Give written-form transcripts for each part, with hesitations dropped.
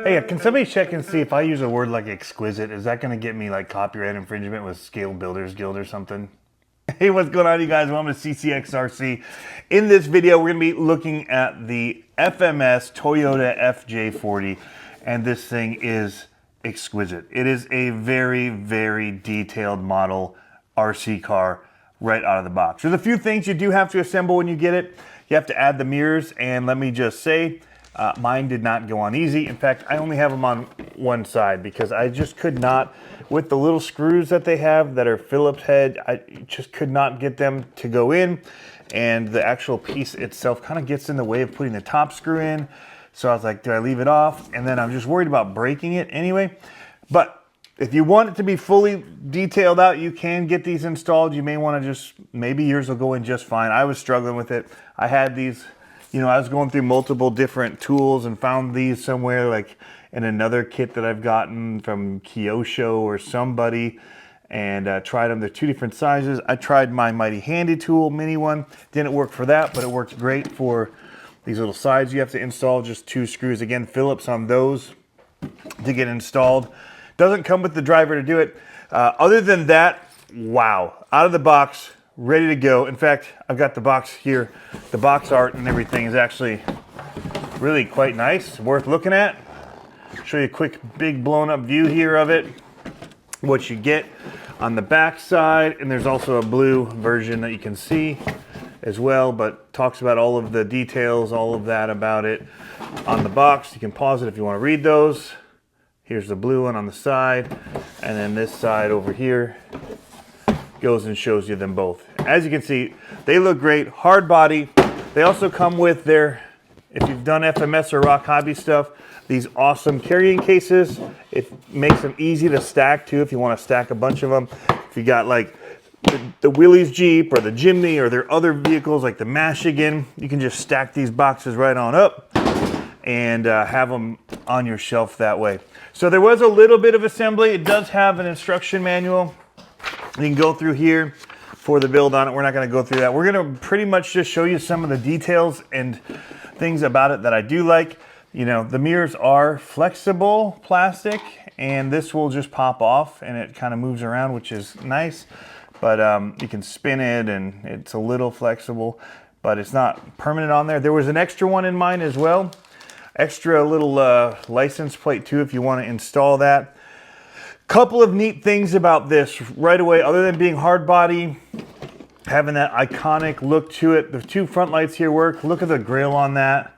Hey, can somebody check and see if I use a word like exquisite, is that going to get me like copyright infringement with Scale Builders Guild or something? Hey, what's going on, you guys? Welcome to CCxRC. In this video, we're going to be looking at the FMS Toyota FJ40, and this thing is exquisite. It is a very, very detailed model RC car right out of the box. There's a few things you do have to assemble when you get it. You have to add the mirrors, and let me just say, mine did not go on easy. In fact, I only have them on one side because I just could not, with the little screws that they have that are Phillips head, I just could not get them to go in. And the actual piece itself kind of gets in the way of putting the top screw in. So I was like, do I leave it off? And then I'm just worried about breaking it anyway. But if you want it to be fully detailed out, you can get these installed. You may want to just, maybe yours will go in just fine. I was struggling with it. I had these, you know, I was going through multiple different tools and found these somewhere like in another kit that I've gotten from Kyosho or somebody, and tried them. They're two different sizes. I tried my Mighty Handy tool, mini one. Didn't work for that, but it works great for these little sides you have to install. Just two screws. Again, Phillips on those to get installed. Doesn't come with the driver to do it. Other than that, wow. Out of the box, ready to go. In fact, I've got the box here. The box art and everything is actually really quite nice, worth looking at. Show you a quick, big blown up view here of it. What you get on the back side, and there's also a blue version that you can see as well, but talks about all of the details, all of that about it on the box. You can pause it if you want to read those. Here's the blue one on the side, and then this side over here goes and shows you them both. As you can see, they look great, hard body. They also come with their, if you've done FMS or Rock Hobby stuff, these awesome carrying cases. It makes them easy to stack too if you want to stack a bunch of them. If you got like the Willys Jeep or the Jimny or their other vehicles like the Michigan, you can just stack these boxes right on up and have them on your shelf that way. So there was a little bit of assembly. It does have an instruction manual. You can go through here for the build on it. We're not going to go through that. We're going to pretty much just show you some of the details and things about it that I do like. You know, the mirrors are flexible plastic, and this will just pop off and it kind of moves around, which is nice. But you can spin it and it's a little flexible, but it's not permanent on there. There was an extra one in mine as well. Extra little license plate too if you want to install that. Couple of neat things about this right away, other than being hard body, having that iconic look to it. The two front lights here work. Look at the grille on that.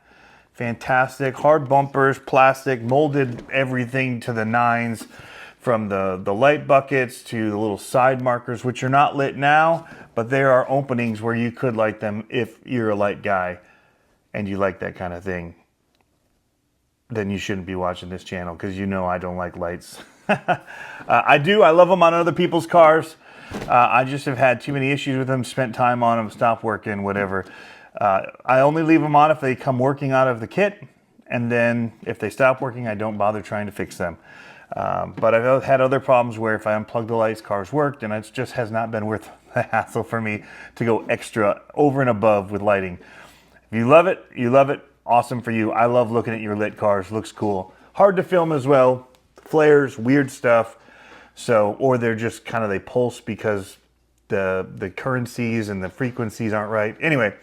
Fantastic. Hard bumpers, plastic, molded everything to the nines, from the light buckets to the little side markers, which are not lit now, but there are openings where you could light them if you're a light guy and you like that kind of thing. Then you shouldn't be watching this channel, because you know I don't like lights. I do. I love them on other people's cars. I just have had too many issues with them, spent time on them, stopped working, whatever. I only leave them on if they come working out of the kit, and then if they stop working, I don't bother trying to fix them. But I've had other problems where if I unplug the lights, cars worked, and it just has not been worth the hassle for me to go extra over and above with lighting. If you love it, you love it. Awesome for you. I love looking at your lit cars. Looks cool. Hard to film as well. Flares, weird stuff. So, or they're just kind of, they pulse because the currencies and the frequencies aren't right. Anyway,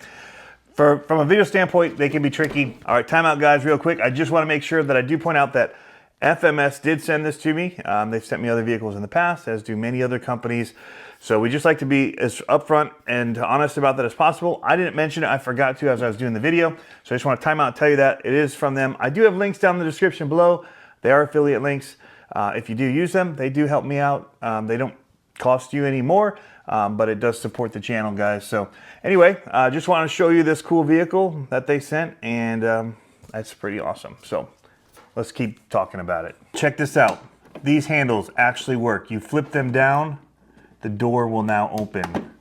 from a video standpoint, they can be tricky. All right, time out, guys, real quick. I just want to make sure that I do point out that FMS did send this to me. They've sent me other vehicles in the past, as do many other companies. So we just like to be as upfront and honest about that as possible. I didn't mention it. I forgot to as I was doing the video. So I just want to time out and tell you that it is from them. I do have links down in the description below. They are affiliate links. If you do use them, they do help me out. They don't cost you any more, but it does support the channel, guys. So anyway, I just want to show you this cool vehicle that they sent, and that's pretty awesome. So let's keep talking about it. Check this out. These handles actually work. You flip them down, the door will now open.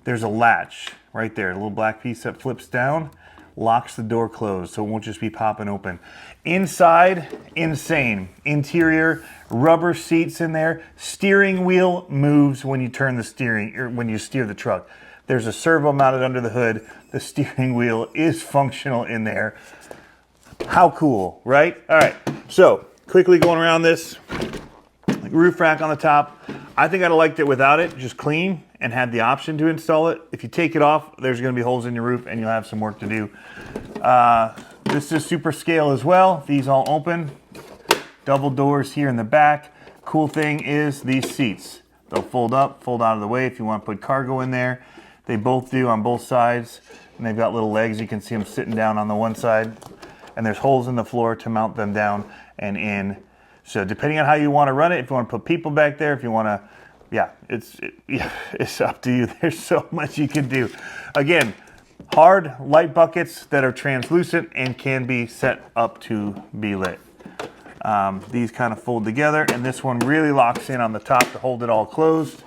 There's a latch right there, a little black piece that flips down, locks the door closed, so it won't just be popping open. Inside, insane. Interior, rubber seats in there. Steering wheel moves when you turn the steering, or when you steer the truck. There's a servo mounted under the hood. The steering wheel is functional in there. How cool, right? All right, so quickly going around this roof rack on the top. I think I'd have liked it without it, just clean, and had the option to install it. If you take it off, there's gonna be holes in your roof and you'll have some work to do. This is super scale as well. These all open. Double doors here in the back. Cool thing is these seats. They'll fold up, fold out of the way if you want to put cargo in there. They both do on both sides. And they've got little legs. You can see them sitting down on the one side. And there's holes in the floor to mount them down and in. So depending on how you want to run it, if you want to put people back there, if you want to, yeah, it's up to you. There's so much you can do. Again, hard light buckets that are translucent and can be set up to be lit. These kind of fold together, and this one really locks in on the top to hold it all closed.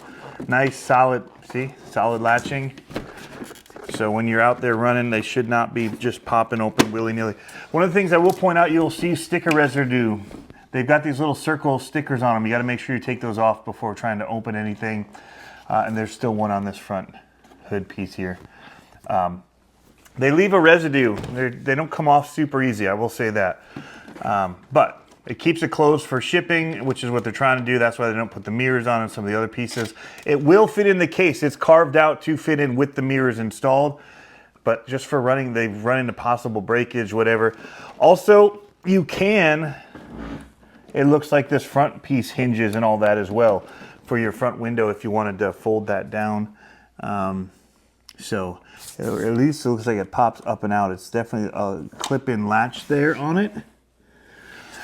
Nice, solid, see, solid latching. So when you're out there running, they should not be just popping open willy-nilly. One of the things I will point out, you'll see sticker residue. They've got these little circle stickers on them. You got to make sure you take those off before trying to open anything. And there's still one on this front hood piece here. They leave a residue. They don't come off super easy, I will say that. But it keeps it closed for shipping, which is what they're trying to do. That's why they don't put the mirrors on and some of the other pieces. It will fit in the case. It's carved out to fit in with the mirrors installed. But just for running, they've run into possible breakage, whatever. Also, you can, it looks like this front piece hinges and all that as well for your front window if you wanted to fold that down. So at least it looks like it pops up and out. It's definitely a clip-in latch there on it.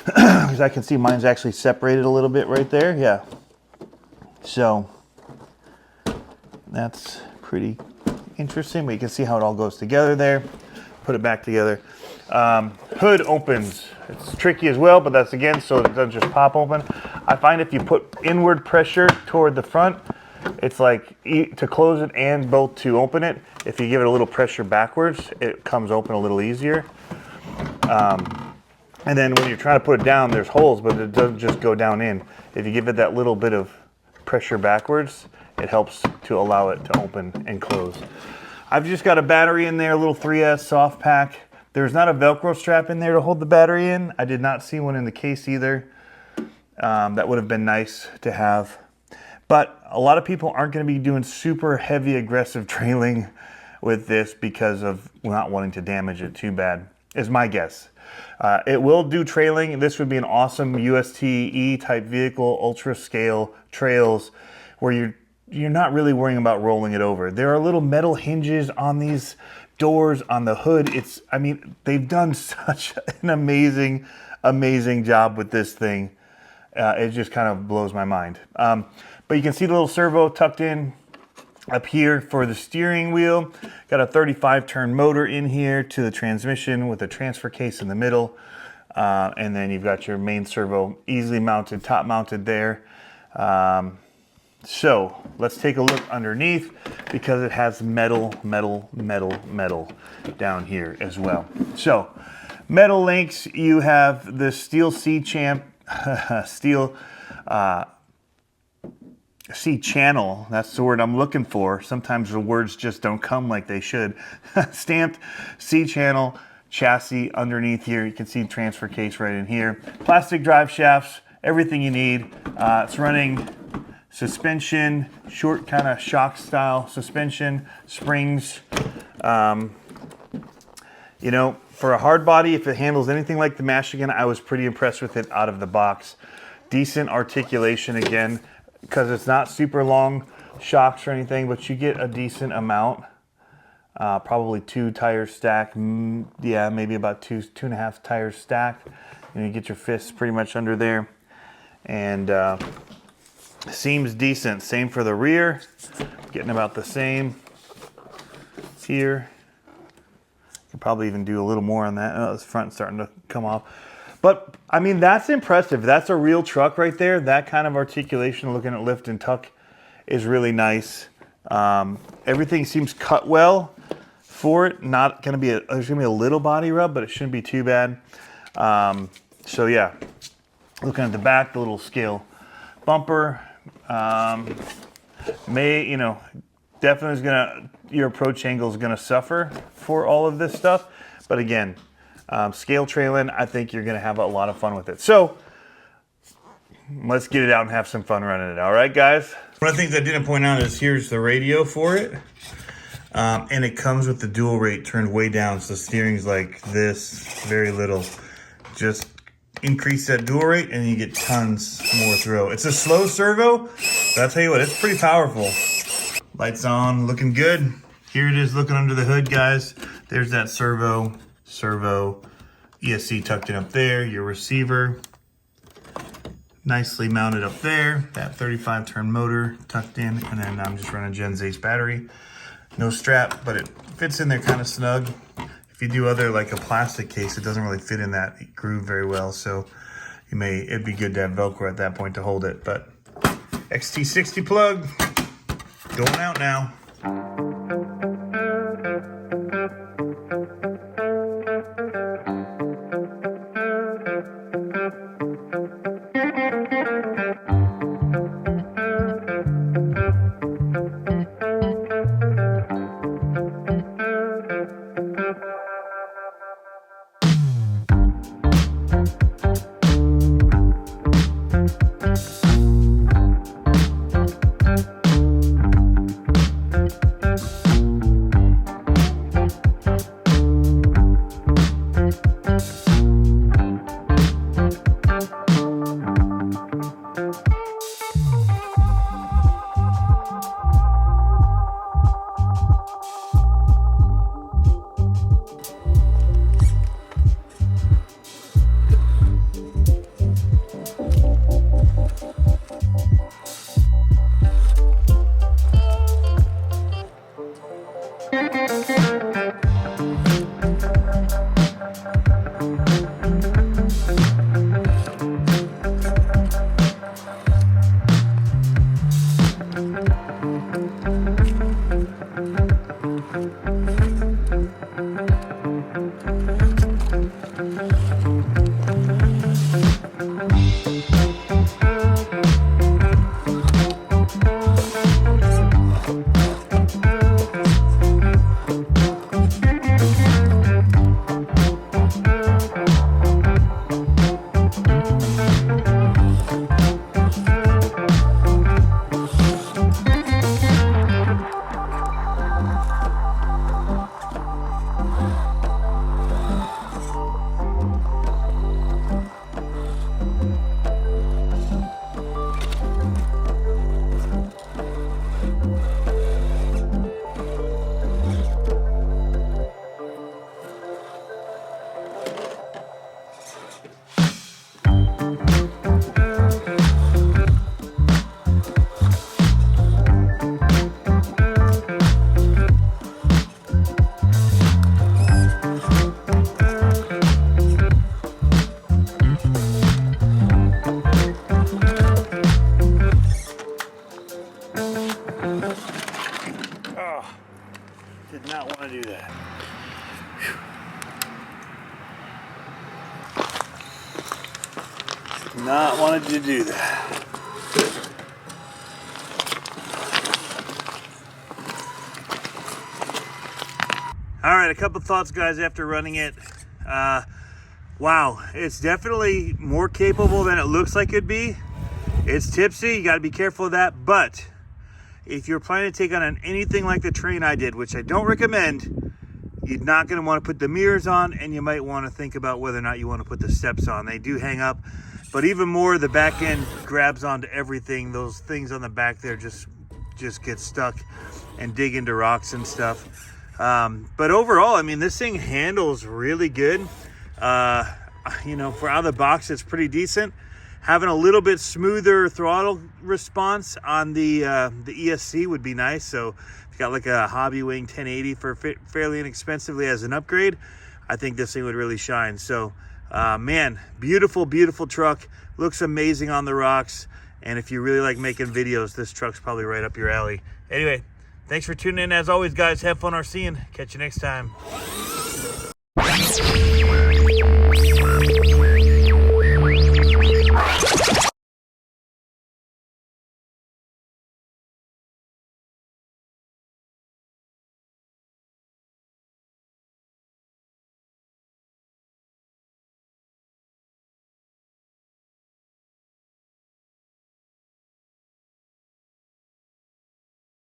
Because I can see mine's actually separated a little bit right there. Yeah. So that's pretty interesting. But you can see how it all goes together there. Put it back together. Hood opens. It's tricky as well, but that's again so it doesn't just pop open. I find if you put inward pressure toward the front, it's like to close it and both to open it. If you give it a little pressure backwards, it comes open a little easier. And then when you're trying to put it down, there's holes, but it doesn't just go down in. If you give it that little bit of pressure backwards, it helps to allow it to open and close. I've just got a battery in there, a little 3S soft pack. There's not a Velcro strap in there to hold the battery in. I did not see one in the case either. That would have been nice to have. But a lot of people aren't going to be doing super heavy, aggressive trailing with this because of not wanting to damage it too bad, is my guess. It will do trailing. This would be an awesome UST-E type vehicle, ultra scale trails where you're not really worrying about rolling it over. There are little metal hinges on these doors on the hood. I mean, they've done such an amazing job with this thing. It just kind of blows my mind. But you can see the little servo tucked in up here for the steering wheel. Got a 35 turn motor in here to the transmission with a transfer case in the middle. And then you've got your main servo easily mounted, top mounted there. So let's take a look underneath because it has metal down here as well. So metal links, you have the steel C-channel, C-channel, that's the word I'm looking for. Sometimes the words just don't come like they should. Stamped C-channel chassis underneath here. You can see transfer case right in here. Plastic drive shafts, everything you need. It's running suspension, short kind of shock style suspension, springs. You know, for a hard body, if it handles anything like the Michigan, I was pretty impressed with it out of the box. Decent articulation again, because it's not super long shocks or anything, but you get a decent amount. Probably 2 tires stacked. Yeah, maybe about 2.5 tires stacked. And you get your fists pretty much under there. And seems decent. Same for the rear. Getting about the same here. Could probably even do a little more on that. Oh, this front's starting to come off. But, I mean, that's impressive. That's a real truck right there. That kind of articulation, looking at lift and tuck, is really nice. Everything seems cut well for it. Not going to be there's going to be a little body rub, but it shouldn't be too bad. So, yeah. Looking at the back, the little scale bumper. You know, definitely is going to, your approach angle is going to suffer for all of this stuff. But again, scale trailing, I think you're going to have a lot of fun with it. So let's get it out and have some fun running it. All right, guys. One of the things I didn't point out is here's the radio for it. And it comes with the dual rate turned way down. So the steering's like this, very little. Just increase that dual rate and you get tons more throw. It's a slow servo, but I'll tell you what, it's pretty powerful. Lights on, looking good. Here it is looking under the hood, guys. There's that servo, ESC tucked in up there, your receiver. Nicely mounted up there. That 35 turn motor tucked in, and then I'm just running Gen Ace battery. No strap, but it fits in there kind of snug. If you do other, like a plastic case, it doesn't really fit in that groove very well, so it'd be good to have Velcro at that point to hold it. But XT60 plug, going out now. Did not want to do that. Whew. Not wanted to do that. All right, a couple thoughts, guys, after running it. Wow, it's definitely more capable than it looks like it'd be. It's tipsy, you got to be careful of that, but if you're planning to take on anything like the train I did, which I don't recommend, you're not going to want to put the mirrors on, and you might want to think about whether or not you want to put the steps on. They do hang up, but even more, the back end grabs onto everything. Those things on the back there just get stuck and dig into rocks and stuff. But overall, I mean, this thing handles really good. You know, for out of the box, it's pretty decent. Having a little bit smoother throttle response on the ESC would be nice. So if you got like a Hobby Wing 1080 for fairly inexpensively as an upgrade, I think this thing would really shine. So, man, beautiful, beautiful truck. Looks amazing on the rocks. And if you really like making videos, this truck's probably right up your alley. Anyway, thanks for tuning in. As always, guys, have fun RCing. Catch you next time.